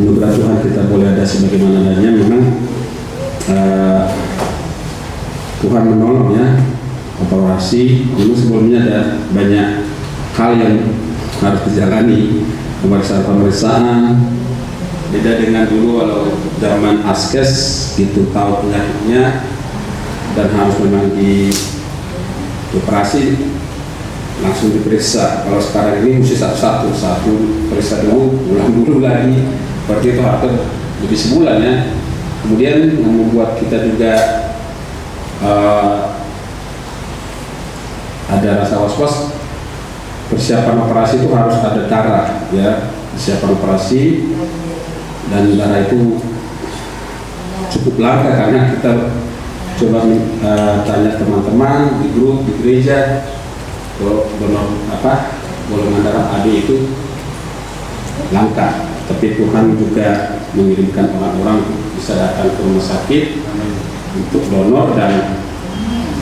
Anugerah Tuhan kita boleh ada sebagaimana adanya. Memang Tuhan menolong ya, operasi. Dulu sebelumnya ada banyak hal yang harus dijalani, pemeriksaan. Beda dengan dulu kalau zaman askes gitu, tahu penyakitnya dan harus memang dioperasi langsung diperiksa. Kalau sekarang ini mesti satu periksa dulu, ulang dulu lagi. Berarti itu hampir lebih sebulan ya. Kemudian yang membuat kita juga ada rasa was-was, persiapan operasi itu harus ada darah ya, persiapan operasi, dan darah itu cukup langka karena kita coba tanya teman-teman di grup, di gereja, kalau golongan darah AB itu langka. Tapi Tuhan juga mengirimkan orang-orang bisa datang ke rumah sakit untuk donor, dan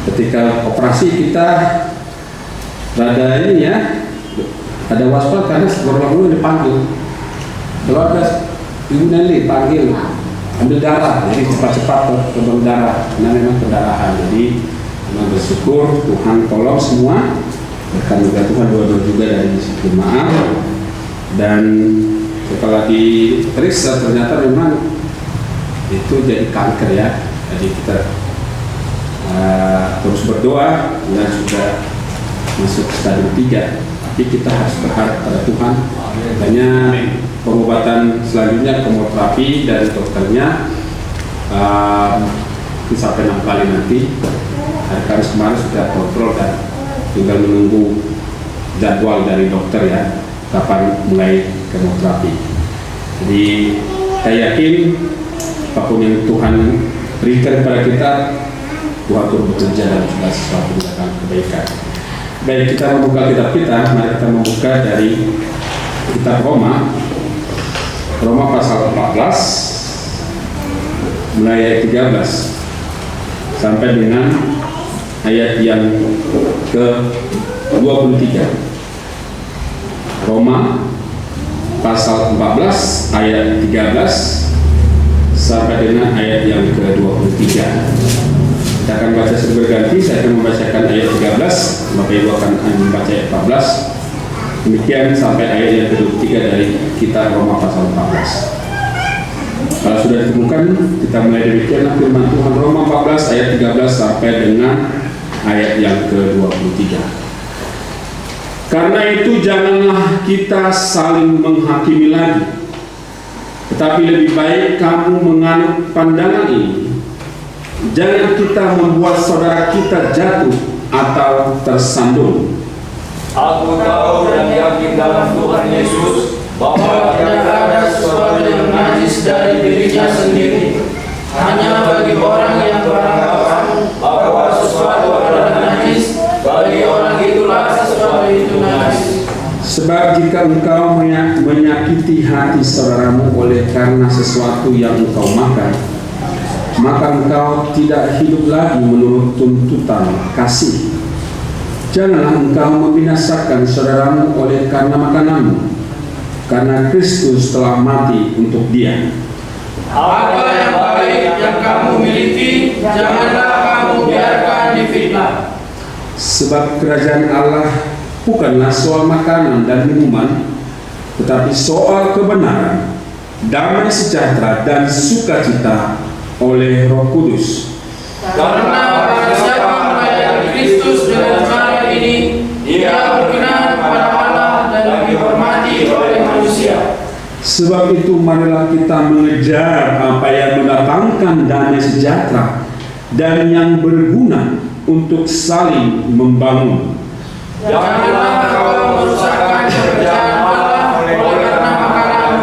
ketika operasi kita rada ini ya, ada waspada karena berulang-ulang dipanggil. Kalau ada Ibu Nelly panggil ambil darah, jadi cepat-cepat ke darah, karena memang pendarahan. Jadi memang bersyukur Tuhan tolong semua, bahkan juga Tuhan doa juga dari jemaat. Dan setelah diperiksa ternyata memang itu jadi kanker ya. Jadi kita terus berdoa dan sudah masuk stadium 3. Tapi kita harus berharap pada Tuhan. Hanya pengobatan selanjutnya kemoterapi dari dokternya sampai 6 kali nanti. Hari Kamis kemarin sudah kontrol dan tinggal menunggu jadwal dari dokter ya, kapan mulai kemoterapi. Jadi saya yakin apapun yang Tuhan berikan kepada kita, Tuhan turut bekerja dalam segala sesuatu akan kebaikan. Baik, kita membuka kitab kita. Mari kita membuka dari kitab Roma pasal 14 mulai ayat 13 sampai dengan ayat yang ke-23. Roma pasal 14 ayat 13 sampai dengan ayat yang ke-23. Kita akan baca berganti. Saya akan membacakan ayat 13, Bapak Ibu akan membaca ayat 14. Demikian sampai ayat yang ke-23 dari kitab Roma pasal 14. Kalau sudah ditemukan, kita mulai demikian firman Tuhan. Roma 14 ayat 13 sampai dengan ayat yang ke-23. Karena itu janganlah kita saling menghakimi lagi, tetapi lebih baik kamu menganut pandangan ini. Jangan kita membuat saudara kita jatuh atau tersandung. Aku tahu dan yakin dalam Tuhan Yesus bahwa tidak ada sesuatu yang najis dari dirinya sendiri. Hanya bagi orang yang beranggapan bahwa sesuatu adalah najis, bagi orang itulah sesuatu itu najis. Sebab jika engkau menyakiti hati saudaramu oleh karena sesuatu yang engkau makan, maka engkau tidak hidup lagi menurut tuntutan kasih. Janganlah engkau membinasakan saudaramu oleh karena makananmu, karena Kristus telah mati untuk dia. Apa yang baik yang kamu miliki, janganlah kamu biarkan difitnah. Sebab kerajaan Allah bukanlah soal makanan dan minuman, tetapi soal kebenaran, damai sejahtera dan sukacita oleh Roh Kudus. Karena barang siapa melayani Kristus dengan cara ini, dia berkenan pada Allah dan dihormati oleh manusia. Sebab itu marilah kita mengejar apa yang mendatangkan damai sejahtera dan yang berguna untuk saling membangun. Janganlah kau merusakkan pekerjaan Allah oleh karena makanan.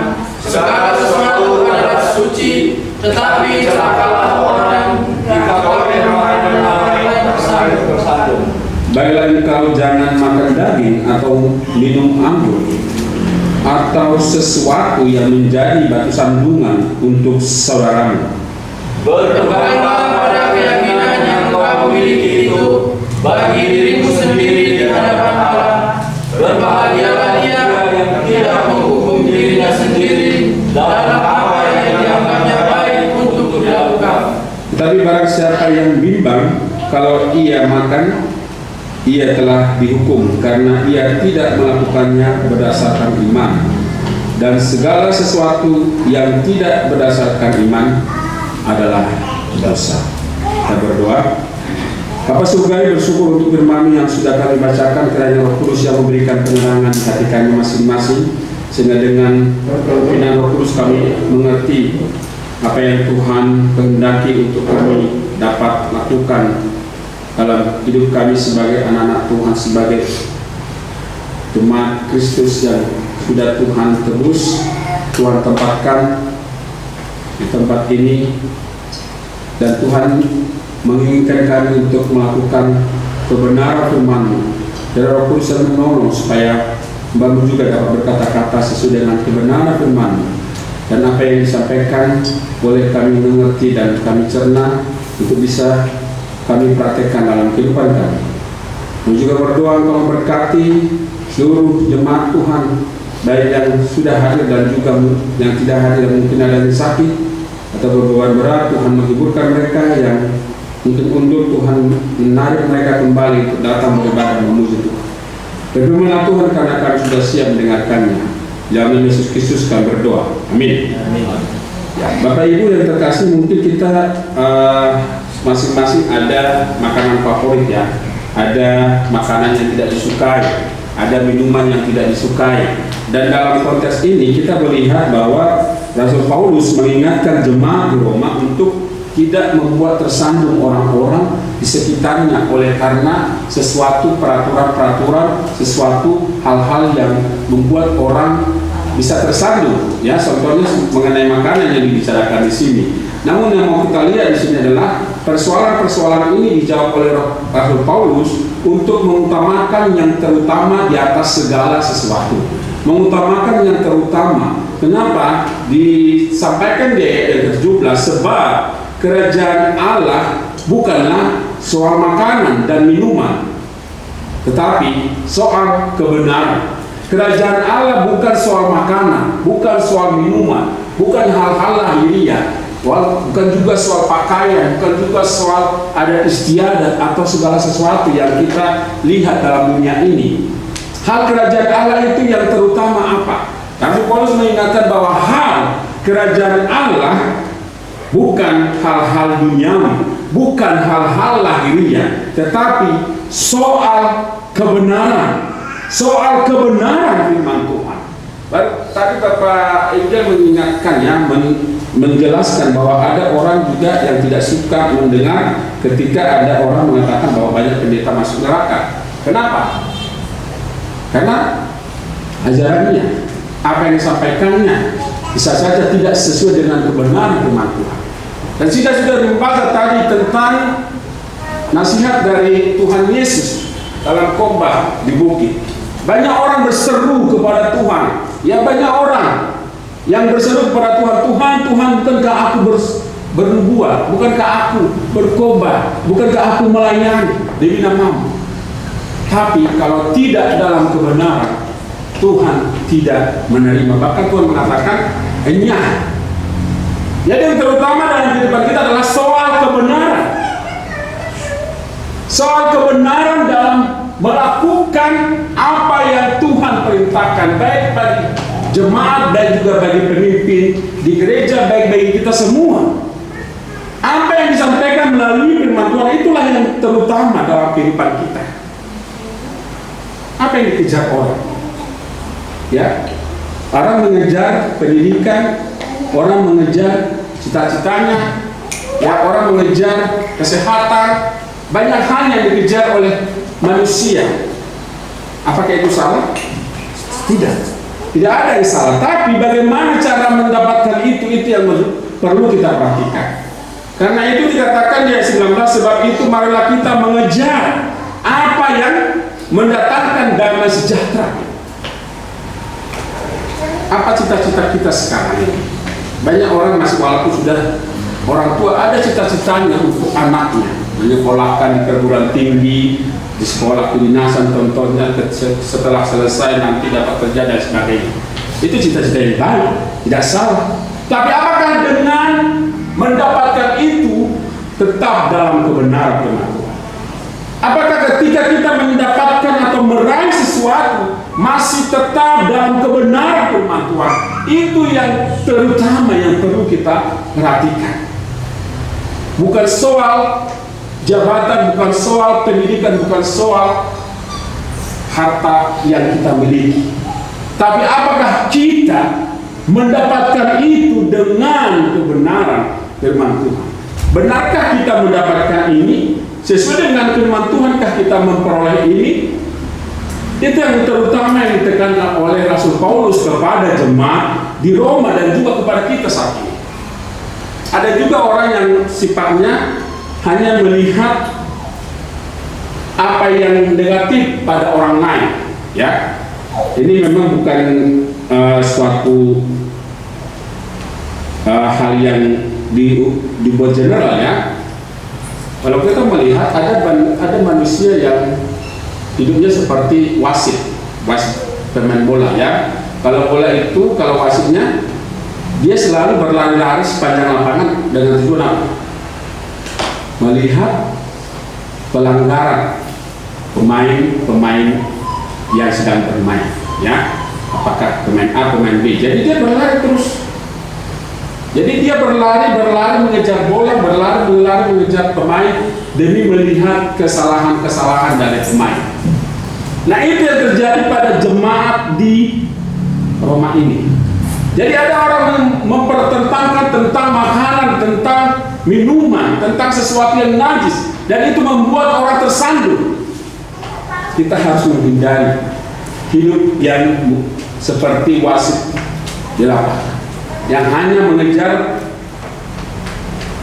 Segala sesuatu adalah suci, tetapi celakalah orang jika oleh makanan lain tersandung. Baiklah engkau jangan makan daging atau minum anggur atau sesuatu yang menjadi batu sandungan untuk saudaramu. Berpeganglah pada keyakinan yang kau miliki itu bagi dirimu sendiri di hadapan Allah. Berbahagialah dia yang tidak menghukum dirinya sendiri dalam apa yang dianggapnya baik untuk dilakukan. Tetapi barang siapa yang bimbang kalau ia makan, ia telah dihukum karena ia tidak melakukannya berdasarkan iman. Dan segala sesuatu yang tidak berdasarkan iman adalah dosa. Kita berdoa. Bapa Surgawi, bersyukur untuk firman yang sudah kami bacakan, kiranya Roh Kudus yang memberikan penerangan di hati kami masing-masing, sehingga dengan pimpinan Roh Kudus kami mengerti apa yang Tuhan kehendaki untuk kami dapat lakukan dalam hidup kami sebagai anak-anak Tuhan, sebagai jemaat Kristus yang sudah Tuhan tebus, Tuhan tempatkan di tempat ini, dan Tuhan menginginkan kami untuk melakukan kebenaran firman-Mu. Dan Roh Kudus yang menolong supaya Hamba-Mu juga dapat berkata-kata sesuai dengan kebenaran firman-Mu, dan apa yang disampaikan boleh kami mengerti dan kami cerna untuk bisa kami praktekkan dalam kehidupan kami. Dan juga berdoa Engkau memberkati seluruh jemaat Tuhan, baik yang sudah hadir dan juga yang tidak hadir, dan mungkin ada yang sakit atau berbeban berat. Tuhan menghiburkan mereka yang mungkin undur, Tuhan menarik mereka kembali untuk datang beribadah memuji Tuhan. Berfirmanlah Tuhan karena kami sudah siap mendengarkannya. Dalam nama Yesus Kristus kami berdoa. Amin. Ya, Bapak Ibu yang terkasih, mungkin kita masing-masing ada makanan favorit ya. Ada makanan yang tidak disukai, ada minuman yang tidak disukai. Dan dalam konteks ini kita melihat bahwa Rasul Paulus mengingatkan jemaat di Roma untuk tidak membuat tersandung orang-orang di sekitarnya oleh karena sesuatu peraturan-peraturan, sesuatu hal-hal yang membuat orang bisa tersandung. Ya, contohnya mengenai makanan yang dibicarakan di sini. Namun yang mau kita lihat di sini adalah persoalan-persoalan ini dijawab oleh Rasul Paulus untuk mengutamakan yang terutama di atas segala sesuatu. Mengutamakan yang terutama. Kenapa? Disampaikan di ayat 17, sebab kerajaan Allah bukanlah soal makanan dan minuman, tetapi soal kebenaran. Kerajaan Allah bukan soal makanan, bukan soal minuman, bukan hal-hal lahiriah, bukan juga soal pakaian, bukan juga soal ada istiadat atau segala sesuatu yang kita lihat dalam dunia ini. Hal kerajaan Allah itu yang terutama apa? Rasul Paulus mengingatkan bahwa hal kerajaan Allah bukan hal-hal duniawi, bukan hal-hal lahiriah, tetapi soal kebenaran. soal kebenaran firman Tuhan. Tadi Bapak Injil mengingatkan ya, menjelaskan bahwa ada orang juga yang tidak suka mendengar ketika ada orang mengatakan bahwa banyak pendeta masuk neraka. Kenapa? Karena ajarannya, apa yang disampaikannya bisa saja tidak sesuai dengan kebenaran firman Tuhan. Dan sudah membahas tadi tentang nasihat dari Tuhan Yesus dalam khotbah di bukit. Banyak orang berseru kepada Tuhan. Ya, banyak orang yang berseru kepada Tuhan, Tuhan, bukankah aku bernubuat, bukankah aku berkhotbah, bukankah aku melayani demi namamu. Tapi kalau tidak dalam kebenaran, Tuhan tidak menerima. Bahkan Tuhan mengatakan enyah. Jadi yang terutama dalam kehidupan kita adalah soal kebenaran. Soal kebenaran dalam melakukan apa yang Tuhan perintahkan, baik bagi jemaat dan juga bagi pemimpin di gereja, baik bagi kita semua. Apa yang disampaikan melalui firman Tuhan itulah yang terutama dalam kehidupan kita. Apa yang dikejar orang? Ya, orang mengejar pendidikan, orang mengejar cita-citanya, ya, orang mengejar kesehatan, banyak hal yang dikejar oleh manusia. Apakah itu salah? Tidak ada yang salah. Tapi bagaimana cara mendapatkan itu yang perlu kita perhatikan. Karena itu dikatakan di ayat 19, sebab itu marilah kita mengejar apa yang mendatangkan damai sejahtera. Apa cita-cita kita sekarang ini? Banyak orang masih, walaupun sudah orang tua, ada cita-citanya untuk anaknya menyekolahkan di perguruan tinggi, di sekolah kedinasan, contohnya setelah selesai nanti dapat kerja dan sebagainya. Itu cita-cita yang baik, tidak salah. Tapi apakah dengan mendapatkan itu tetap dalam kebenaran firman Tuhan? Apakah ketika kita mendapatkan atau meraih sesuatu masih tetap dalam kebenaran firman Tuhan? Itu yang terutama yang perlu kita perhatikan. Bukan soal jabatan, bukan soal pendidikan, bukan soal harta yang kita miliki. Tapi apakah kita mendapatkan itu dengan kebenaran firman Tuhan? Benarkah kita mendapatkan ini? Sesuai dengan firman Tuhankah kita memperoleh ini? Itu yang terutama yang ditekankan oleh Rasul Paulus kepada jemaat di Roma dan juga kepada kita saat ini. Ada juga orang yang sifatnya hanya melihat apa yang negatif pada orang lain, ya. Ini memang bukan suatu hal yang dibuat general, ya. Kalau kita melihat ada manusia yang hidupnya seperti wasit pemain bola, ya. Kalau bola itu, kalau wasitnya, dia selalu berlari-lari sepanjang lapangan dengan tujuan apa? Melihat pelanggaran pemain yang sedang bermain, ya. Apakah pemain A, pemain B. Jadi dia berlari terus. Jadi dia berlari mengejar bola, berlari mengejar pemain demi melihat kesalahan-kesalahan dari pemain. Nah, itu yang terjadi pada jemaat di Roma ini. Jadi ada orang yang mempertentangkan tentang makanan, tentang minuman, tentang sesuatu yang najis, dan itu membuat orang tersandung. Kita harus menghindari hidup yang seperti wasit di lapangan, yang hanya mengejar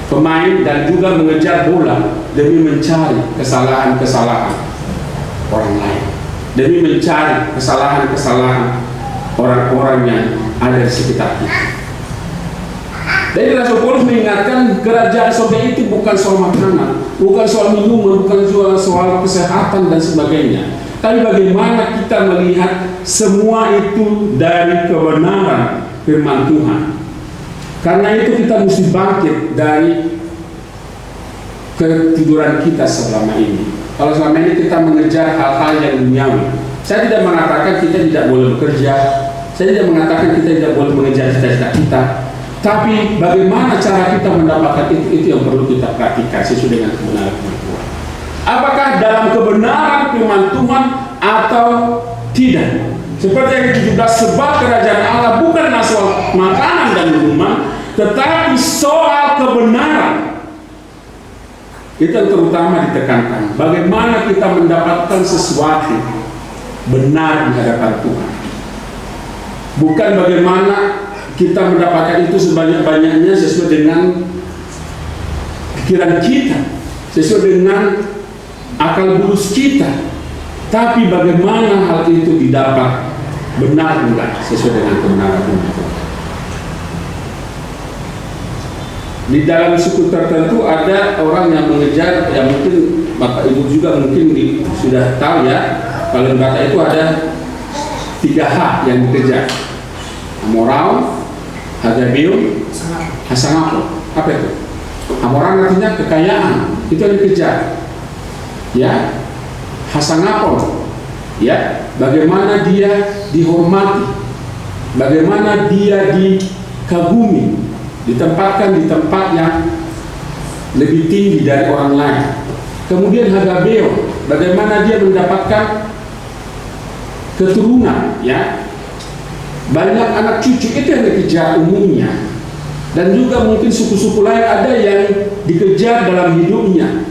pemain dan juga mengejar bola demi mencari kesalahan-kesalahan orang lain, demi mencari kesalahan-kesalahan orang-orang yang ada di sekitar kita. Jadi Rasul Paulus mengingatkan kerajaan surga itu bukan soal makanan, bukan soal minuman, bukan soal kesehatan dan sebagainya. Tapi bagaimana kita melihat semua itu dari kebenaran firman Tuhan. Karena itu kita mesti bangkit dari ketiduran kita selama ini. Kalau selama ini kita mengejar hal-hal yang duniawi, saya tidak mengatakan kita tidak boleh bekerja, saya tidak mengatakan kita tidak boleh mengejar cita-cita kita. Tapi bagaimana cara kita mendapatkan itu yang perlu kita perhatikan sesuai dengan kebenaran firman Tuhan. Apakah dalam kebenaran firman Tuhan atau Tidak. Seperti yang ke-17, sebab kerajaan Allah bukan soal makanan dan minuman, tetapi soal kebenaran. Itu yang terutama ditekankan. Bagaimana kita mendapatkan sesuatu benar di hadapan Tuhan. Bukan bagaimana kita mendapatkan itu sebanyak-banyaknya sesuai dengan pikiran kita, sesuai dengan akal bulus kita. Tapi bagaimana hal itu didapat benar enggak sesuai dengan kebenaran itu. Di dalam suku tertentu ada orang yang mengejar, ya mungkin Bapak Ibu juga mungkin sudah tahu ya, kalau di Batak itu ada 3 H yang dikejar: Amorau, Hagabeum, Hasangapo. Apa itu? Amorau artinya kekayaan, itu yang dikejar. Ya, Hasangapo, ya, bagaimana dia dihormati, bagaimana dia dikagumi, ditempatkan di tempat yang lebih tinggi dari orang lain. Kemudian Hagabeo, bagaimana dia mendapatkan keturunan, ya, banyak anak cucu, itu yang dikejar umumnya. Dan juga mungkin suku-suku lain ada yang dikejar dalam hidupnya.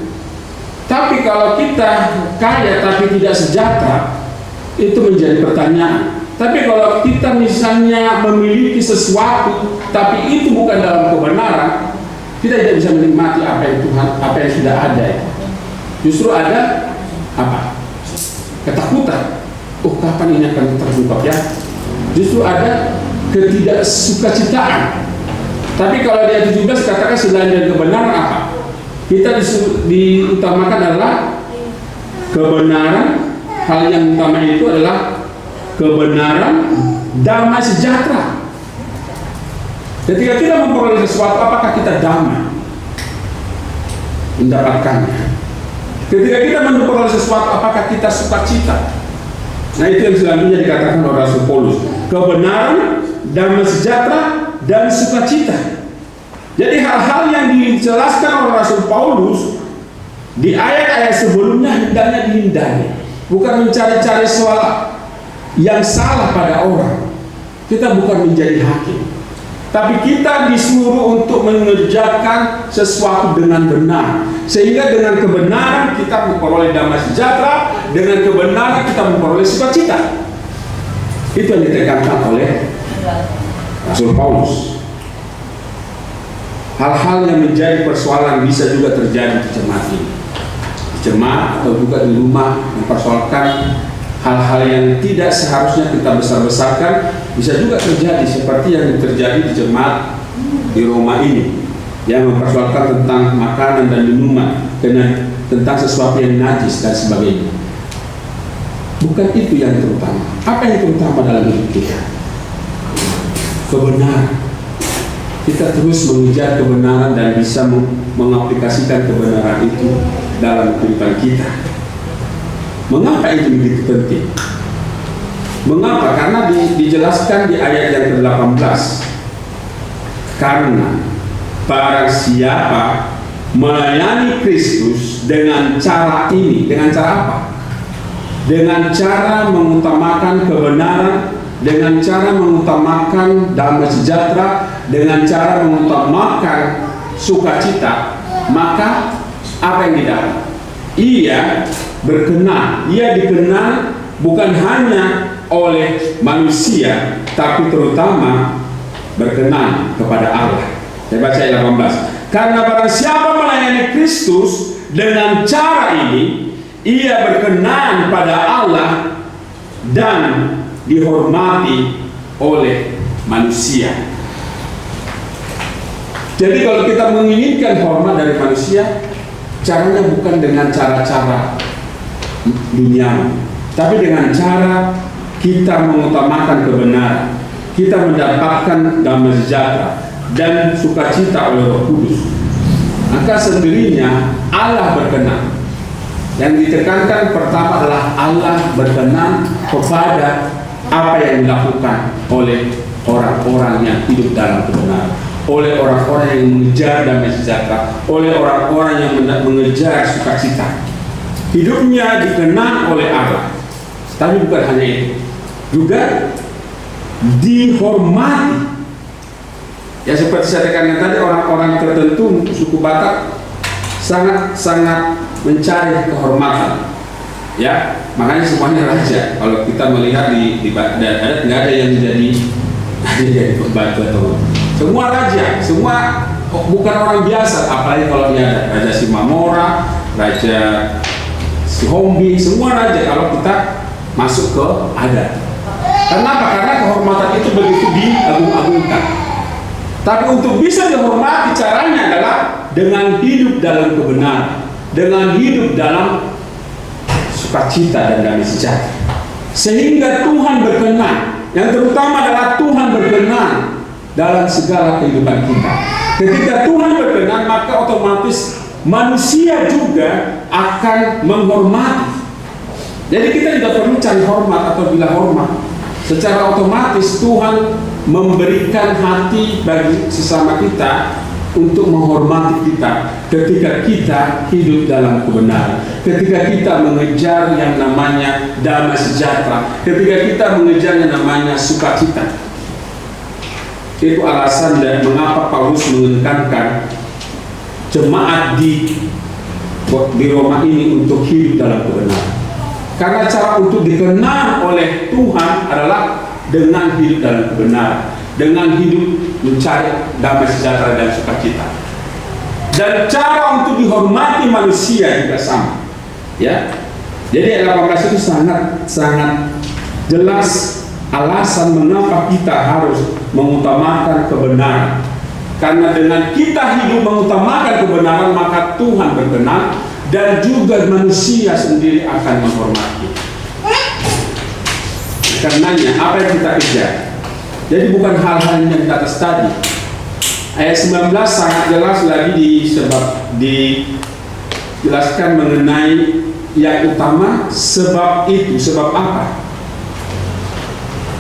Tapi kalau kita kaya tapi tidak sejahtera, itu menjadi pertanyaan. Tapi kalau kita misalnya memiliki sesuatu tapi itu bukan dalam kebenaran, kita tidak bisa menikmati apa yang Tuhan, apa yang sudah ada. Justru ada apa? Ketakutan. Oh, kapan ini akan terungkap ya? Justru ada ketidaksukacitaan. Tapi kalau di ayat 17 katakan selain dari kebenaran apa? Kita diutamakan adalah kebenaran. Hal yang utama itu adalah kebenaran, damai sejahtera. Ketika kita memperoleh sesuatu, apakah kita damai mendapatkannya? Ketika kita memperoleh sesuatu, apakah kita sukacita? Nah, itu yang selanjutnya dikatakan oleh Rasul Paulus: kebenaran, damai sejahtera, dan sukacita. Jadi hal-hal yang dijelaskan oleh Rasul Paulus di ayat-ayat sebelumnya hendaknya dihindari. Bukan mencari-cari soal yang salah pada orang. Kita bukan menjadi hakim, tapi kita disuruh untuk mengerjakan sesuatu dengan benar. Sehingga dengan kebenaran kita memperoleh damai sejahtera, dengan kebenaran kita memperoleh sukacita. Itu yang ditekankan oleh Rasul Paulus. Hal-hal yang menjadi persoalan bisa juga terjadi di jemaat ini. Di jemaat atau juga di rumah mempersoalkan hal-hal yang tidak seharusnya kita besar-besarkan, bisa juga terjadi seperti yang terjadi di jemaat di Roma ini, yang mempersoalkan tentang makanan dan minuman, tentang sesuatu yang najis dan sebagainya. Bukan itu yang terutama. Apa yang terutama dalam hidup kita? Kebenaran. Kita terus mengejar kebenaran dan bisa mengaplikasikan kebenaran itu dalam kehidupan kita. Mengapa itu begitu penting? Mengapa? Karena dijelaskan di ayat yang ke-18. Karena barang siapa melayani Kristus dengan cara ini, dengan cara apa? Dengan cara mengutamakan kebenaran, dengan cara mengutamakan damai sejahtera, dengan cara mengutamakan sukacita, maka apa yang didapat? Ia berkenan, ia dikenal bukan hanya oleh manusia, tapi terutama berkenan kepada Allah. Saya baca ayat 18. Karena barang siapa melayani Kristus dengan cara ini, ia berkenan pada Allah dan dihormati oleh manusia. Jadi kalau kita menginginkan hormat dari manusia, caranya bukan dengan cara-cara dunia, tapi dengan cara kita mengutamakan kebenaran, kita mendapatkan damai sejahtera dan sukacita oleh Roh Kudus. Maka sendirinya Allah berkenan. Yang ditekankan pertama adalah Allah berkenan kepada apa yang dilakukan oleh orang-orang yang hidup dalam kebenaran, oleh orang-orang yang mengejar damai sejahtera, oleh orang-orang yang mengejar sukacita. Hidupnya dikenang oleh Allah. Tapi bukan hanya itu, juga dihormati. Ya seperti saya tekankan tadi, orang-orang tertentu suku Batak sangat mencari kehormatan. Ya, makanya semuanya raja. Kalau kita melihat di adat nggak ada yang jadi pembantu atau semua raja, semua bukan orang biasa. Apalagi kalau dia ada Raja Simamora, Raja Sihombi, semua raja kalau kita masuk ke adat. Kenapa? Karena kehormatan itu begitu diagung-agungkan. Tapi untuk bisa dihormati caranya adalah dengan hidup dalam kebenaran, dengan hidup dalam sukacita dan damai sejahtera. Sehingga Tuhan berkenan. Yang terutama adalah Tuhan berkenan dalam segala kehidupan kita. Ketika Tuhan berkenan, maka otomatis manusia juga akan menghormati. Jadi kita tidak perlu cari hormat atau bilang hormat. Secara otomatis Tuhan memberikan hati bagi sesama kita untuk menghormati kita ketika kita hidup dalam kebenaran, ketika kita mengejar yang namanya damai sejahtera, ketika kita mengejar yang namanya sukacita. Itu alasan dan mengapa Paulus menekankan jemaat di Roma ini untuk hidup dalam kebenaran. Karena cara untuk dikenal oleh Tuhan adalah dengan hidup dalam kebenaran, dengan hidup mencari damai sejahtera dan sukacita. Dan cara untuk dihormati manusia juga sama. Ya. Jadi ayat 18 itu sangat jelas alasan mengapa kita harus mengutamakan kebenaran. Karena dengan kita hidup mengutamakan kebenaran, maka Tuhan berkenan dan juga manusia sendiri akan menghormati. Karenanya apa yang kita kejar? Jadi bukan hal-hal yang di atas tadi. Ayat 19 sangat jelas lagi dijelaskan mengenai yang utama, sebab itu. Sebab apa?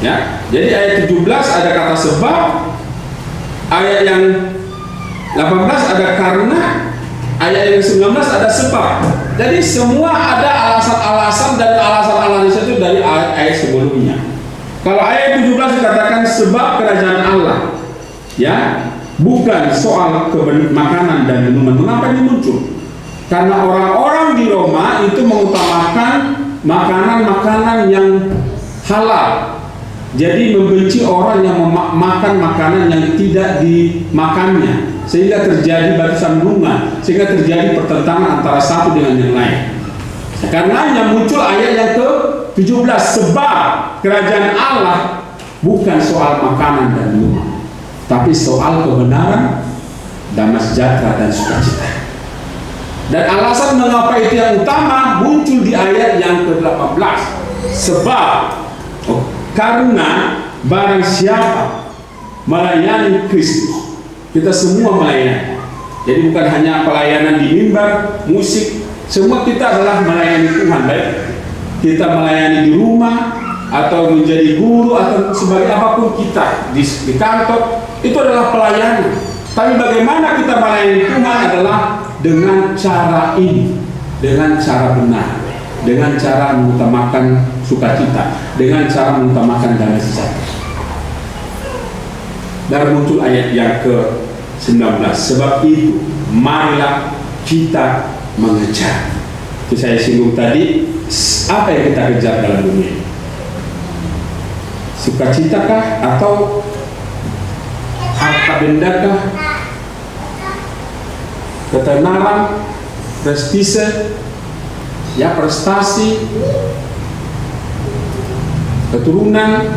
Ya, jadi ayat 17 ada kata sebab, ayat yang 18 ada karena, ayat yang 19 ada sebab. Jadi semua ada alasan-alasan dan alasan-alasan itu dari ayat sebelumnya. Kalau ayat 17 dikatakan sebab kerajaan Allah, ya, bukan soal makanan dan minuman. Mengapa ini muncul? Karena orang-orang di Roma itu mengutamakan makanan-makanan yang halal. Jadi membenci orang yang makan makanan yang tidak dimakannya, sehingga terjadi batu sandungan, sehingga terjadi pertentangan antara satu dengan yang lain. Karenanya muncul ayat yang ke-17, sebab kerajaan Allah bukan soal makanan dan minuman, tapi soal kebenaran, damai sejahtera dan sukacita. Dan alasan mengapa itu yang utama muncul di ayat yang ke-18, sebab karena barang siapa melayani Kristus, kita semua melayani. Jadi bukan hanya pelayanan di mimbar, musik, semua kita adalah melayani Tuhan. Baik kita melayani di rumah atau menjadi guru atau sebagai apapun kita di kantor, itu adalah pelayanan. Tapi bagaimana kita melayani Tuhan adalah dengan cara ini, dengan cara benar, dengan cara mengutamakan sukacita, dengan cara mengutamakan damai sejahtera. Dan muncul ayat yang ke-19, sebab itu marilah kita mengejar. Itu saya singgung tadi, apa yang kita kejar dalam dunia ini? Sukacita kah atau harta benda kah? Ketenaran, prestise, ya, prestasi, keturunan,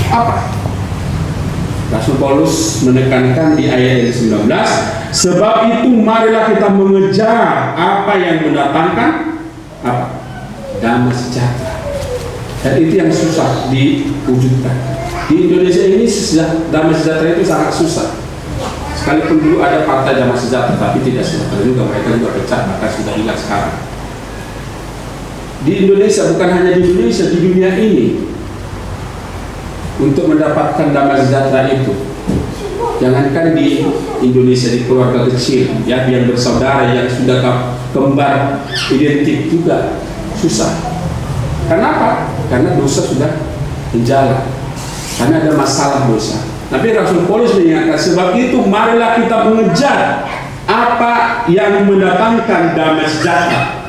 apa? Rasul Paulus menekankan di ayat 19, sebab itu marilah kita mengejar apa yang mendatangkan apa? Damai sejahtera. Dan itu yang susah diwujudkan. Di Indonesia ini damai sejahtera itu sangat susah. Sekalipun dulu ada partai damai sejahtera, tapi tidak sejahtera juga, mereka juga pecah, bahkan sudah hilang sekarang. Di Indonesia, bukan hanya di Indonesia, di dunia ini, untuk mendapatkan damai sejahtera itu, jangankan di Indonesia, di keluarga kecil, ya, yang bersaudara yang sudah kembar identik juga susah. Kenapa? karena dosa sudah menjalar, karena ada masalah dosa. Tapi Rasul Paulus mengingatkan, sebab itu marilah kita mengejar apa yang mendatangkan damai sejahtera.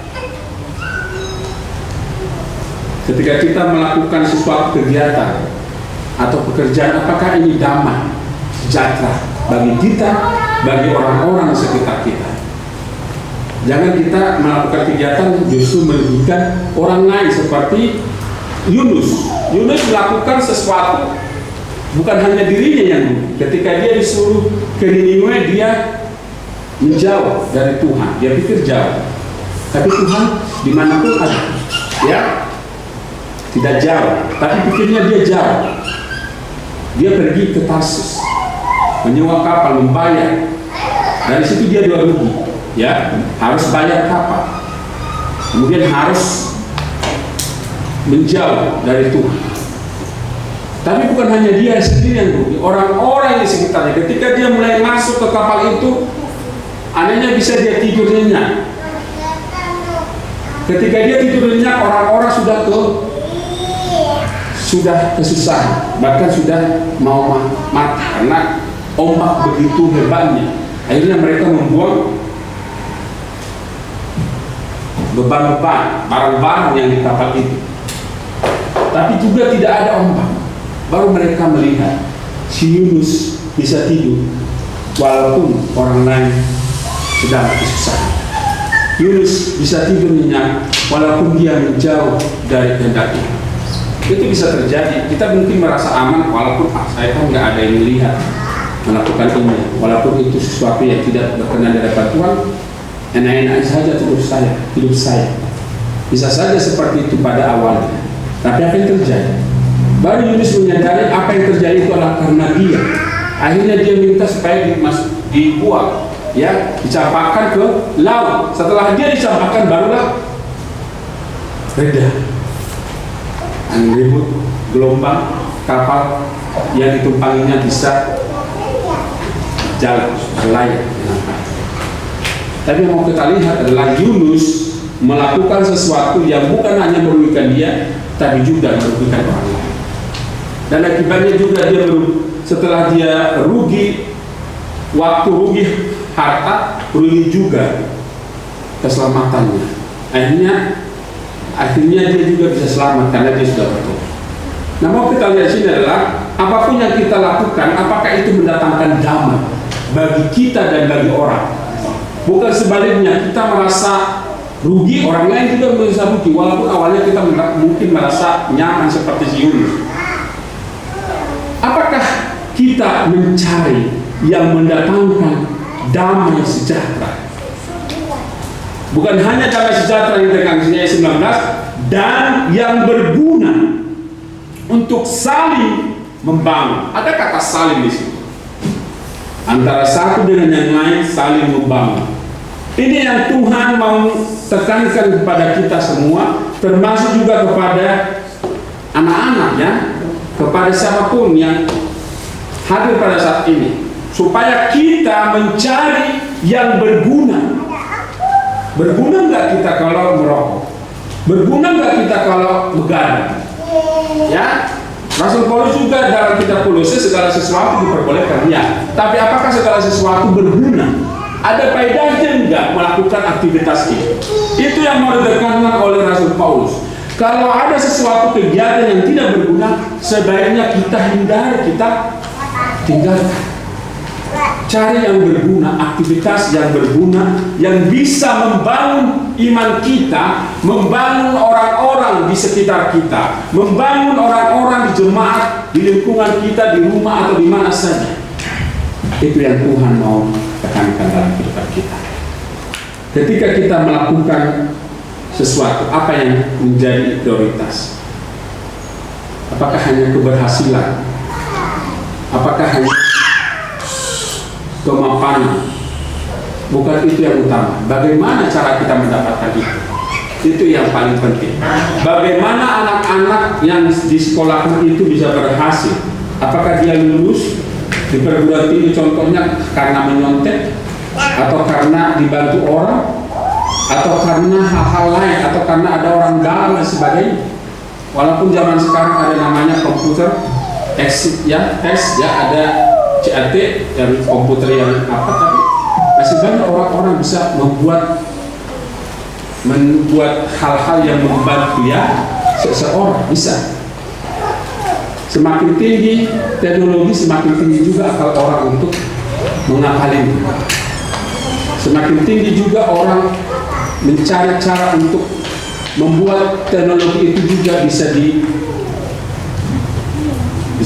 Ketika kita melakukan sesuatu kegiatan atau pekerjaan, apakah ini damai sejahtera bagi kita, bagi orang-orang sekitar kita? Jangan kita melakukan kegiatan justru merugikan orang lain, seperti Yunus. Yunus melakukan sesuatu, bukan hanya dirinya yang rugi. Ketika dia disuruh ke Niniwe, dia menjauh dari Tuhan. Dia pikir jauh, tapi Tuhan dimanapun ada, ya, tidak jauh. Tapi pikirnya dia jauh. Dia pergi ke Tarsus, menyewa kapal, membayar. Dari situ dia rugi, ya, harus bayar kapal. Kemudian harus menjauh dari Tuhan. Tapi bukan hanya dia sendiri yang rugi, orang-orang di sekitarnya. Ketika dia mulai masuk ke kapal itu, anehnya bisa dia tidur nyenyak. Ketika dia tidur nyenyak, orang-orang sudah kesusahan, bahkan sudah mau mati karena ombak begitu hebatnya. Akhirnya mereka membuang beban-beban, barang-barang yang di kapal itu. Tapi juga tidak ada ombak. Baru mereka melihat si Yunus bisa tidur walaupun orang lain sedang kesusahan. Yunus bisa tidur nyenyak walaupun dia menjauh dari kehendak Tuhan. Itu bisa terjadi. Kita mungkin merasa aman walaupun saya kan nggak ada yang melihat melakukan ini, walaupun itu sesuatu yang tidak berkenan di hadapan Tuhan. Enak-enak saja hidup saya. Bisa saja seperti itu pada awalnya. Tapi apa yang terjadi? Baru Yunus menyadari apa yang terjadi itu adalah karena dia. Akhirnya dia minta supaya dibuang, ya, dicampakkan ke laut. Setelah dia dicampakkan, barulah reda. Angin ribut, gelombang, kapal yang ditumpanginya bisa jalan berlayar. Tapi yang mau kita lihat adalah Yunus melakukan sesuatu yang bukan hanya merugikan dia, tapi juga merugikan orang lain. Dan akibatnya juga setelah dia rugi waktu, rugi harta, rugi juga keselamatannya. Akhirnya dia juga bisa selamat karena dia sudah bertobat. Nah, mau kita lihat sini adalah apapun yang kita lakukan, apakah itu mendatangkan damai bagi kita dan bagi orang? Bukan sebaliknya, kita merasa rugi, orang lain juga merasa rugi, walaupun awalnya kita mungkin merasa nyaman seperti si Yunus. Apakah kita mencari yang mendatangkan damai sejahtera? Bukan hanya damai sejahtera yang ditekan di ayat 19, dan yang berguna untuk saling membangun. Ada kata saling di situ. Antara satu dengan yang lain saling membangun. Ini yang Tuhan mau tekankan kepada kita semua, termasuk juga kepada anak-anak, ya, kepada siapapun yang hadir pada saat ini, supaya kita mencari yang berguna. Berguna nggak kita kalau merokok? Berguna nggak kita kalau begadang? Ya, Rasul Paulus juga dalam kitab Kolose, segala sesuatu diperbolehkan, ya. Tapi apakah segala sesuatu berguna? Ada faedahnya enggak melakukan aktivitas itu? Itu yang mau ditekankan oleh Rasul Paulus. Kalau ada sesuatu kegiatan yang tidak berguna, sebaiknya kita hindari, kita tinggalkan. Cari yang berguna, aktivitas yang berguna, yang bisa membangun iman kita, membangun orang-orang di sekitar kita, membangun orang-orang di jemaat, di lingkungan kita, di rumah atau di mana saja. Itu yang Tuhan mau tekankan dalam kehidupan kita. Ketika kita melakukan sesuatu, apa yang menjadi prioritas? Apakah hanya keberhasilan? Apakah hanya kemapanan? Bukan itu yang utama. Bagaimana cara kita mendapatkan itu? Itu yang paling penting. Bagaimana anak-anak yang di sekolah itu bisa berhasil? Apakah dia lulus di perguruan tinggi contohnya karena menyontek, atau karena dibantu orang, atau karena hal-hal lain, atau karena ada orang dalam dan sebagainya? Walaupun zaman sekarang ada namanya komputer teks ya, ada CAT yang komputer yang apa, tapi masih banyak orang-orang bisa membuat hal-hal yang membantu ya seseorang bisa. Semakin tinggi teknologi, semakin tinggi juga akal orang untuk mengakalinya. Semakin tinggi juga orang mencari cara untuk membuat teknologi itu juga bisa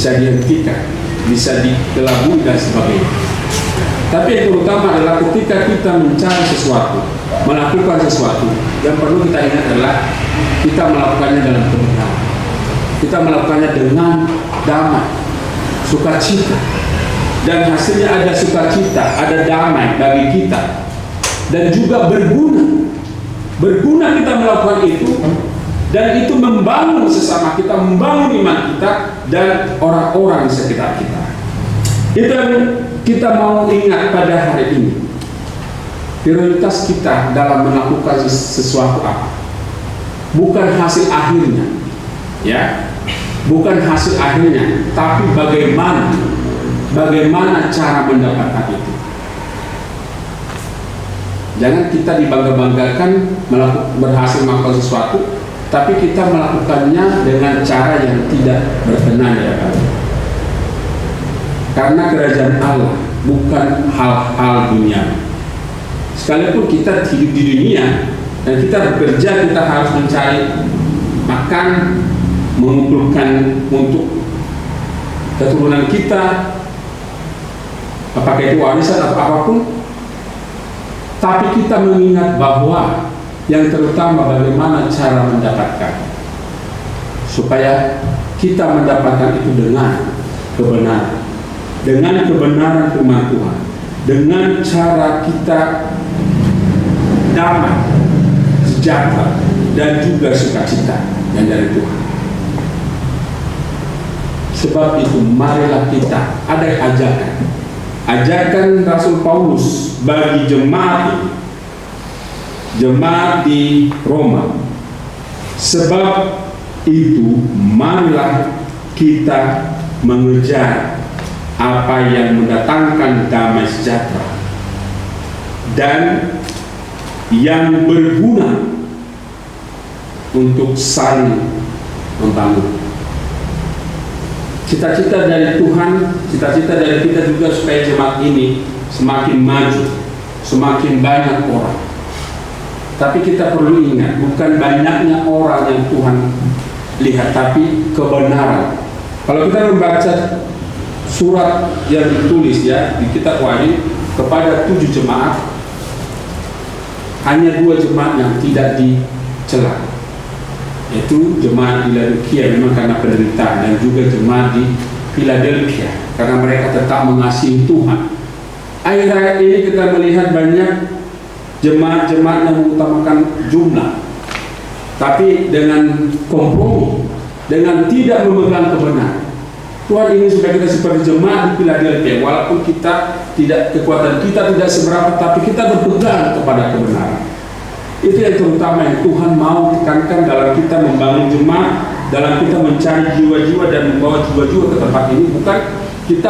dihentikan, bisa dikelabui dan sebagainya. Tapi yang terutama adalah ketika kita mencari sesuatu, melakukan sesuatu, yang perlu kita ingat adalah kita melakukannya dalam kebenaran. Kita melakukannya dengan damai, sukacita, dan hasilnya ada sukacita, ada damai bagi kita, dan juga berguna. Berguna kita melakukan itu, dan itu membangun sesama kita, membangun iman kita dan orang-orang di sekitar kita. Itu yang kita mau ingat pada hari ini. Prioritas kita dalam melakukan sesuatu apa? Bukan hasil akhirnya, ya, bukan hasil akhirnya, tapi bagaimana cara mendapatkan itu. Jangan kita dibangga-banggakan berhasil melakukan sesuatu, tapi kita melakukannya dengan cara yang tidak berkenan ya kan? Karena kerajaan Allah bukan hal-hal dunia. Sekalipun kita hidup di dunia dan kita bekerja, kita harus mencari makan, mengumpulkan untuk keturunan kita, apakah itu warisan atau apapun. Tapi kita mengingat bahwa yang terutama bagaimana cara mendapatkan, supaya kita mendapatkan itu dengan kebenaran, dengan kebenaran firman Tuhan, dengan cara kita damai, sejahtera, dan juga sukacita yang dari Tuhan. Sebab itu marilah kita ada ajakan Rasul Paulus bagi jemaat di Roma. Sebab itu marilah kita mengejar apa yang mendatangkan damai sejahtera dan yang berguna untuk saling membangun. Cita-cita dari Tuhan, cita-cita dari kita juga supaya jemaat ini semakin maju, semakin banyak orang. Tapi kita perlu ingat, bukan banyaknya orang yang Tuhan lihat, tapi kebenaran. Kalau kita membaca surat yang ditulis ya di kitab Wahyu kepada 7 jemaat, hanya 2 jemaat yang tidak dicela, yaitu jemaat di Laodikia memang karena penderitaan, dan juga jemaat di Philadelphia karena mereka tetap mengasihi Tuhan. Akhir-akhir ini kita melihat banyak jemaat-jemaat yang mengutamakan jumlah, tapi dengan kompromi, dengan tidak memegang kebenaran. Tuhan ingin supaya kita seperti jemaat di Philadelphia, walaupun kekuatan kita tidak seberapa, tapi kita berpegang kepada kebenaran. Itu yang terutama yang Tuhan mau tekankan dalam kita membangun jemaat, dalam kita mencari jiwa-jiwa dan membawa jiwa-jiwa ke tempat ini. Bukan kita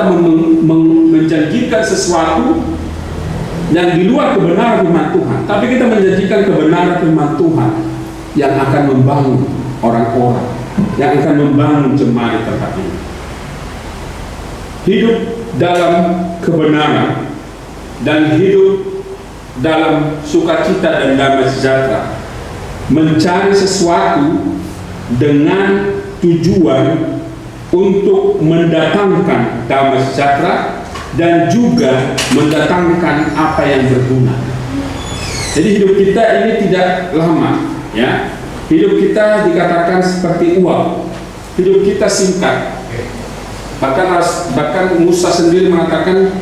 menjanjikan sesuatu yang di luar kebenaran firman Tuhan, tapi kita menjanjikan kebenaran firman Tuhan yang akan membangun orang-orang, yang akan membangun jemaat di tempat ini. Hidup dalam kebenaran dan hidup dalam sukacita dan damai sejahtera, mencari sesuatu dengan tujuan untuk mendatangkan damai sejahtera dan juga mendatangkan apa yang berguna. Jadi hidup kita ini tidak lama, ya. Hidup kita dikatakan seperti uang. Hidup kita singkat. Bahkan Musa sendiri mengatakan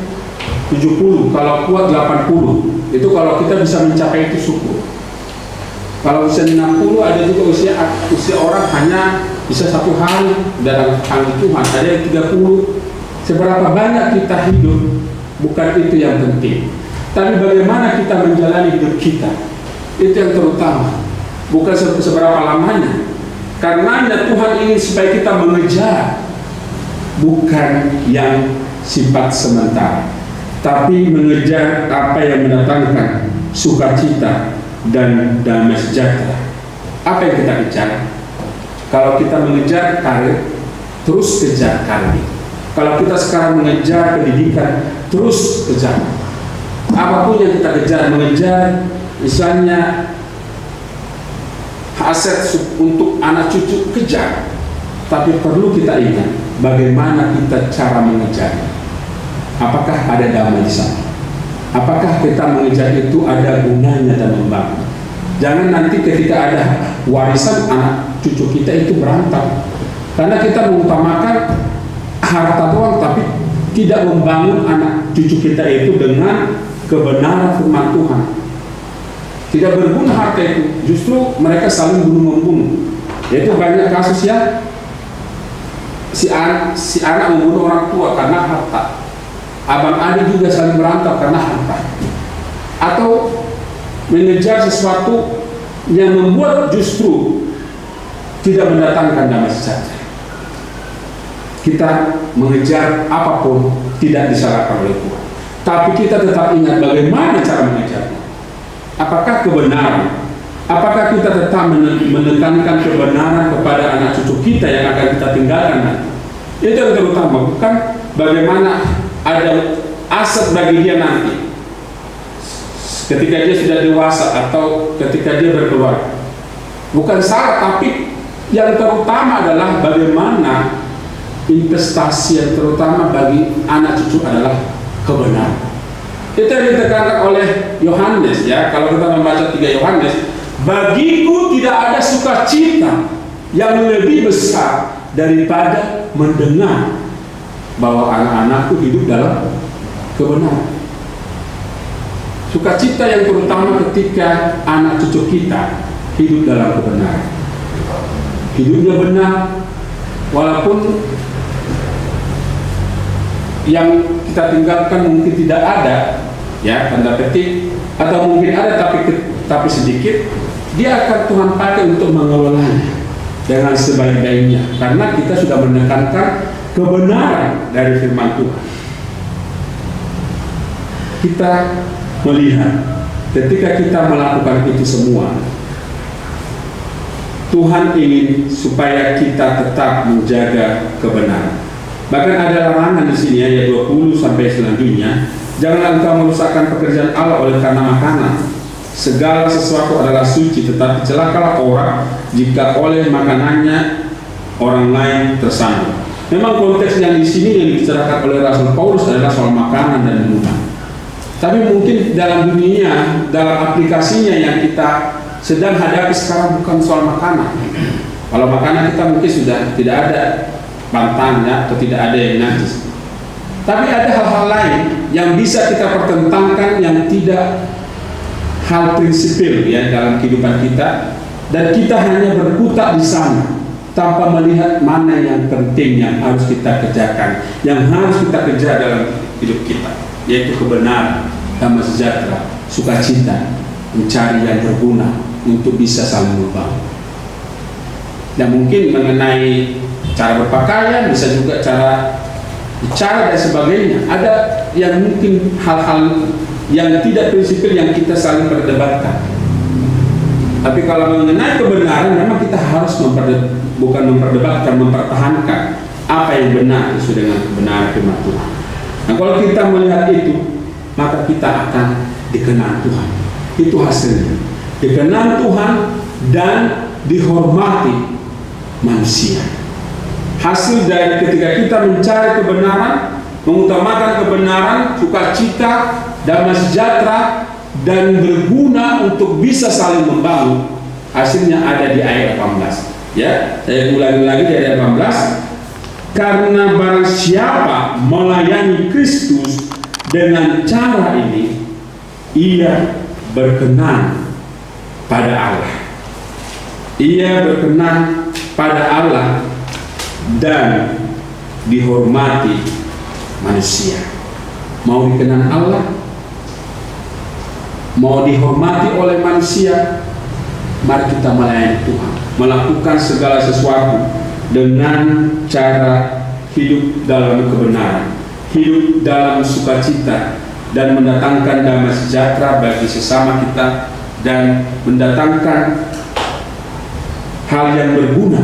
70, kalau kuat 80. Itu kalau kita bisa mencapai itu syukur. Kalau usia 60, ada juga usia orang hanya bisa 1 hari dalam tangan Tuhan. Ada yang 30. Seberapa banyak kita hidup, bukan itu yang penting, tapi bagaimana kita menjalani hidup kita. Itu yang terutama. Bukan seberapa lamanya, Karenanya Tuhan ingin supaya kita mengejar bukan yang sifat sementara, tapi mengejar apa yang mendatangkan sukacita dan damai sejahtera. Apa yang kita kejar? Kalau kita mengejar karir, terus kejar karir. Kalau kita sekarang mengejar pendidikan, terus kejar. Apapun yang kita kejar, mengejar misalnya aset untuk anak cucu, kejar. Tapi perlu kita ingat bagaimana kita cara mengejarnya. Apakah ada damai di sana? Apakah kita mengejar itu ada gunanya dan membangun? Jangan nanti ketika ada warisan anak cucu kita itu berantem, karena kita mengutamakan harta doang, tapi tidak membangun anak cucu kita itu dengan kebenaran firman Tuhan. Tidak berguna harta itu, justru mereka saling bunuh-membunuh. Yaitu banyak kasus ya, si anak membunuh orang tua karena harta, abang adik juga saling berantem karena harta, atau mengejar sesuatu yang membuat justru tidak mendatangkan damai sejahtera. Kita mengejar apapun tidak disalahkan oleh Tuhan, tapi kita tetap ingat bagaimana cara mengejarnya. Apakah kebenaran? Apakah kita tetap menekankan kebenaran kepada anak cucu kita yang akan kita tinggalkan nanti? Itu yang terutama, bukan bagaimana ada aset bagi dia nanti ketika dia sudah dewasa atau ketika dia berkeluarga. Bukan salah, tapi yang terutama adalah bagaimana investasi yang terutama bagi anak cucu adalah kebenaran. Itu yang ditekankan oleh Yohanes ya. Kalau kita membaca 3 Yohanes, bagiku tidak ada sukacita yang lebih besar daripada mendengar bahwa anak-anakku hidup dalam kebenaran. Sukacita yang terutama ketika anak cucu kita hidup dalam kebenaran. Hidupnya benar, walaupun yang kita tinggalkan mungkin tidak ada, ya, tanda petik, atau mungkin ada tapi sedikit, dia akan Tuhan pakai untuk mengelolanya dengan sebaik-baiknya, karena kita sudah menekankan kebenaran dari firman Tuhan. Kita melihat ketika kita melakukan itu semua, Tuhan ingin supaya kita tetap menjaga kebenaran. Bahkan ada larangan di sini ayat 20 sampai selanjutnya. Janganlah engkau merusakkan pekerjaan Allah oleh karena makanan. Segala sesuatu adalah suci, tetapi celakalah orang jika oleh makanannya orang lain tersandung. Memang konteks yang di sini yang dibicarakan oleh Rasul Paulus adalah soal makanan dan minuman. Tapi mungkin dalam dunia, dalam aplikasinya yang kita sedang hadapi sekarang bukan soal makanan. Kalau makanan kita mungkin sudah tidak ada pantangnya atau tidak ada yang najis. Tapi ada hal-hal lain yang bisa kita pertentangkan yang tidak hal prinsipil ya dalam kehidupan kita, dan kita hanya berkutat di sana tanpa melihat mana yang penting yang harus kita kerjakan, yang harus kita kejar dalam hidup kita, yaitu kebenaran, damai sejahtera, sukacita, mencari yang berguna untuk bisa saling membangun. Dan mungkin mengenai cara berpakaian, bisa juga cara bicara dan sebagainya. Ada yang mungkin hal-hal yang tidak prinsipil yang kita saling perdebatkan. Tapi kalau mengenai kebenaran, memang kita harus bukan memperdebatkan, mempertahankan apa yang benar sesuai dengan kebenaran firman Tuhan. Nah, kalau kita melihat itu, maka kita akan dikenal Tuhan. Itu hasilnya, dikenal Tuhan dan dihormati manusia. Hasil dari ketika kita mencari kebenaran, mengutamakan kebenaran, sukacita, damai sejahtera, dan berguna untuk bisa saling membangun, hasilnya ada di ayat 18. Ya, saya ulangi lagi di ayat 18. Karena barang siapa melayani Kristus dengan cara ini, ia berkenan pada Allah. Ia berkenan pada Allah dan dihormati manusia. Mau dikenal Allah, mau dihormati oleh manusia, mari kita melayani Tuhan, melakukan segala sesuatu dengan cara hidup dalam kebenaran, hidup dalam sukacita, dan mendatangkan damai sejahtera bagi sesama kita, dan mendatangkan hal yang berguna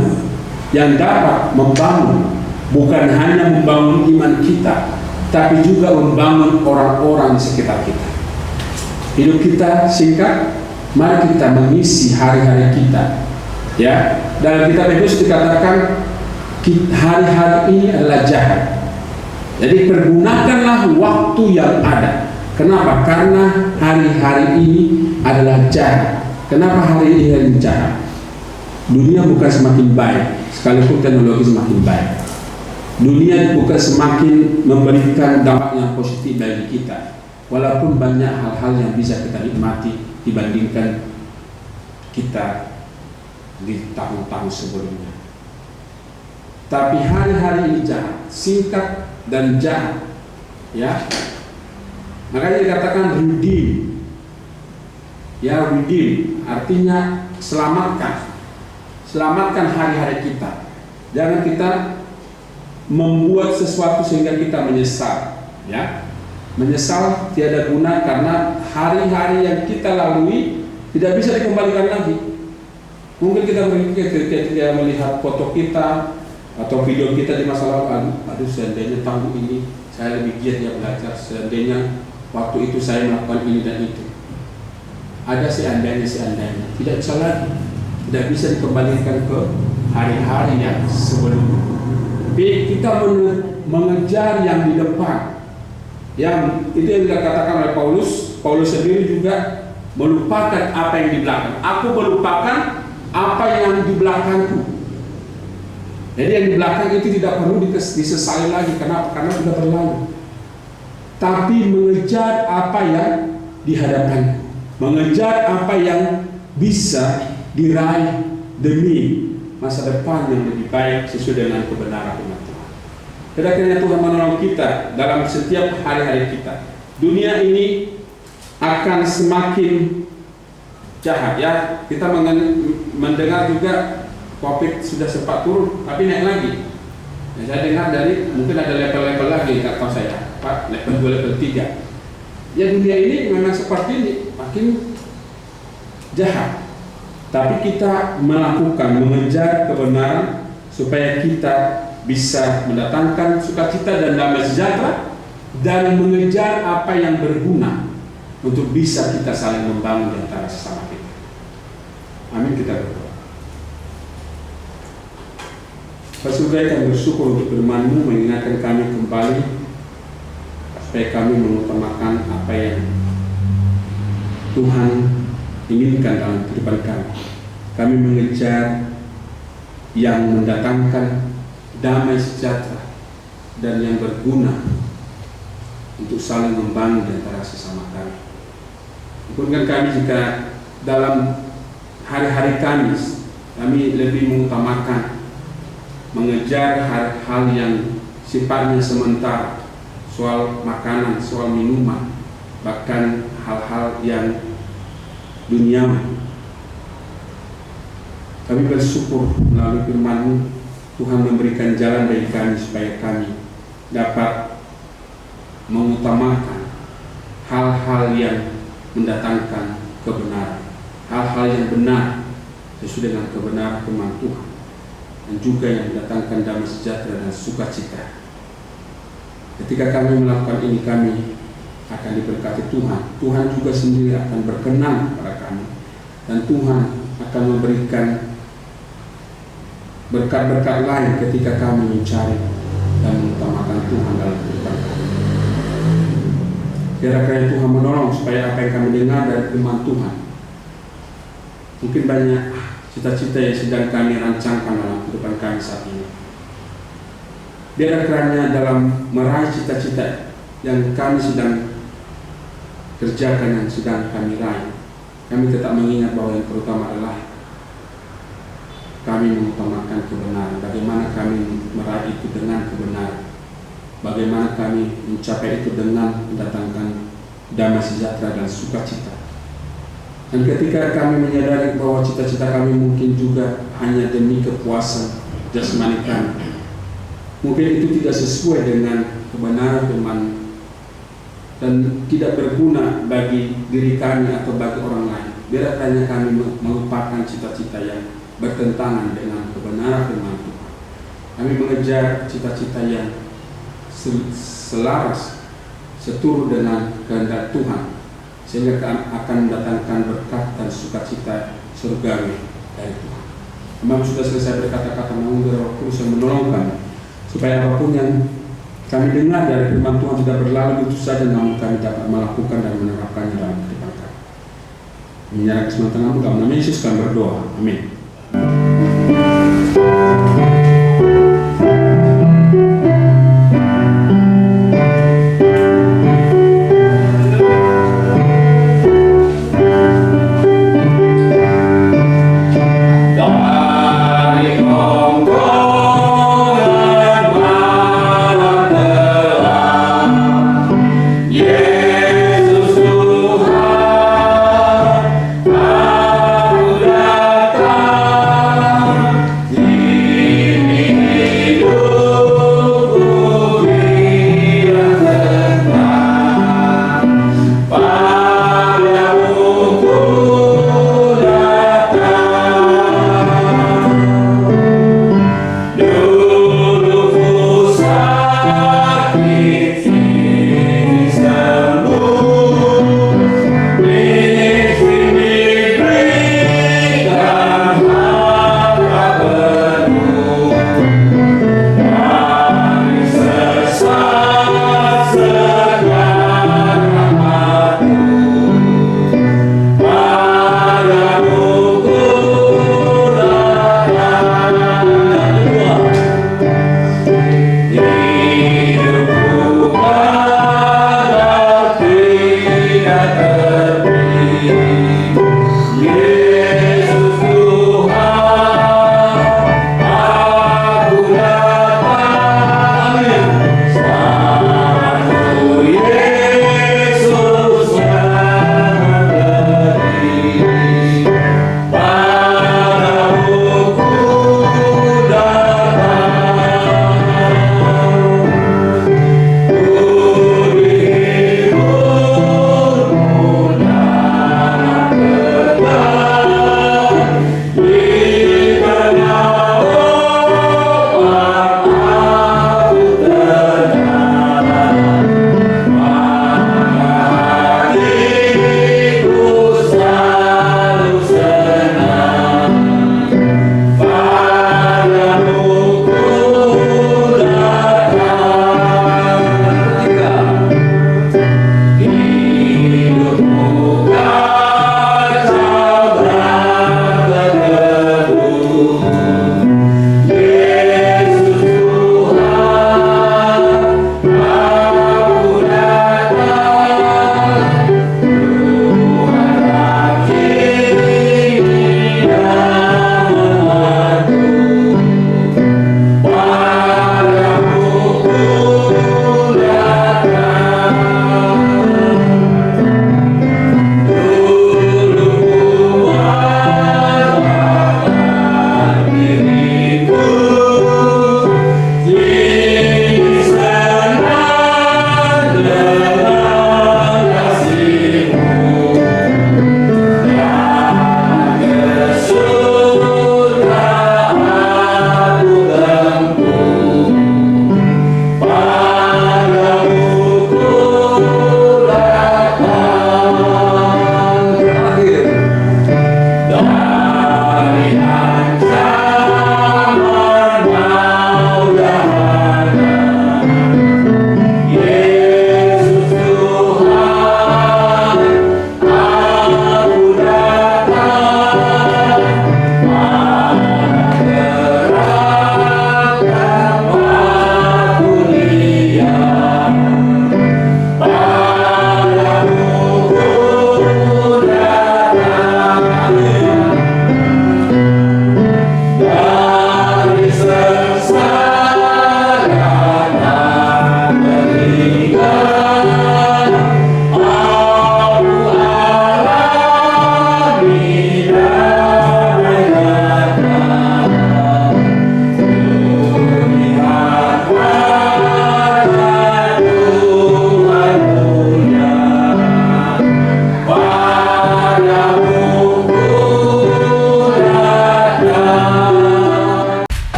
yang dapat membangun, bukan hanya membangun iman kita, tapi juga membangun orang-orang di sekitar kita. Hidup kita singkat, mari kita mengisi hari-hari kita. Ya, dalam kitab Efesus dikatakan hari-hari ini adalah jahat. Jadi pergunakanlah waktu yang ada. Kenapa? Karena hari-hari ini adalah jahat. Kenapa hari ini adalah jahat? Dunia bukan semakin baik, sekalipun teknologi semakin baik. Dunia bukan semakin memberikan dampak yang positif bagi kita, walaupun banyak hal-hal yang bisa kita nikmati dibandingkan kita di tahun-tahun sebelumnya. Tapi hari-hari ini jahat, singkat dan jahat, ya. Makanya dikatakan redeem. Ya, redeem artinya selamatkan hari-hari kita. Jangan kita membuat sesuatu sehingga kita menyesal, ya. Menyesal tiada guna, karena hari-hari yang kita lalui tidak bisa dikembalikan lagi. Mungkin kita berpikir ketika melihat foto kita atau video kita di masa lalu, aduh seandainya tahun ini saya lebih giat ya belajar, seandainya waktu itu saya melakukan ini dan itu. Ada seandainya, tidak bisa lagi, tidak bisa dikembalikan ke hari-hari yang sebelumnya. Tapi kita mengejar yang di depan, yang itu yang dikatakan oleh Paulus sendiri juga melupakan apa yang di belakang. Aku melupakan apa yang di belakangku. Jadi yang di belakang itu tidak perlu disesali lagi. Kenapa? Karena sudah berlalu. Tapi mengejar apa yang di hadapan, mengejar apa yang bisa diraih demi masa depan yang lebih baik sesuai dengan kebenaran umat Tuhan. Kiranya Tuhan menolong kita dalam setiap hari-hari kita. Dunia ini akan semakin jahat, ya. Kita mendengar juga COVID sudah sempat turun, tapi naik lagi. Ya, saya dengar dari mungkin ada level-level lagi, nggak tahu saya, Pak, level 2, level 3. Ya, dunia ini memang seperti ini, makin jahat. Tapi kita mengejar kebenaran supaya kita bisa mendatangkan sukacita dan damai sejahtera, dan mengejar apa yang berguna untuk bisa kita saling membangun di antara sesama kita. Amin, kita berdoa. Bapak Surga, kami bersyukur untuk firman-Mu mengingatkan kami kembali supaya kami mengutamakan apa yang Tuhan inginkan dalam kehidupan kami. Kami mengejar yang mendatangkan damai sejahtera dan yang berguna untuk saling membangun di antara sesama kami. Ampunkan kami jika dalam hari-hari kami lebih mengutamakan mengejar hal-hal yang sifatnya sementara, soal makanan, soal minuman, bahkan hal-hal yang duniawi. Kami bersyukur melalui firman-Mu, Tuhan memberikan jalan bagi kami supaya kami dapat mengutamakan hal-hal yang mendatangkan kebenaran, hal-hal yang benar sesuai dengan kebenaran firman Tuhan, dan juga yang mendatangkan damai sejahtera dan sukacita. Ketika kami melakukan ini, kami akan diberkati Tuhan. Tuhan juga sendiri akan berkenan kepada kami, dan Tuhan akan memberikan berkat-berkat lain ketika kami mencari dan mengutamakan Tuhan dalam kehidupan kami. Kiranya Tuhan menolong supaya apa yang kami dengar dari firman Tuhan, mungkin banyak cita-cita yang sedang kami rancangkan dalam kehidupan kami saat ini, biar kiranya dalam meraih cita-cita yang kami sedang kerjakan, yang sedang kami raih, kami tetap mengingat bahwa yang terutama adalah kami mengutamakan kebenaran. Bagaimana kami meraih itu dengan kebenaran, bagaimana kami mencapai itu dengan mendatangkan damai sejahtera dan sukacita. Dan ketika kami menyadari bahwa cita-cita kami mungkin juga hanya demi kepuasan jasmani kami, mungkin itu tidak sesuai dengan kebenaran firman dan tidak berguna bagi diri kami atau bagi orang lain. Biarlah kami melupakan cita-cita yang bertentangan dengan kebenaran firman Tuhan. Kami mengejar cita-cita yang selaras, seturut dengan kehendak Tuhan, sehingga akan mendatangkan berkat dan sukacita surgawi dari Tuhan. Memang sudah selesai berkata-kata, namun Roh Kudus yang menolong kami, supaya apapun yang kami dengar dari firman Tuhan tidak berlalu begitu saja, namun kami dapat melakukan dan menerapkannya dalam kehidupan kami. Menyerahkan semua tanganmu dalam nama Yesus kami berdoa. Amin. Amen.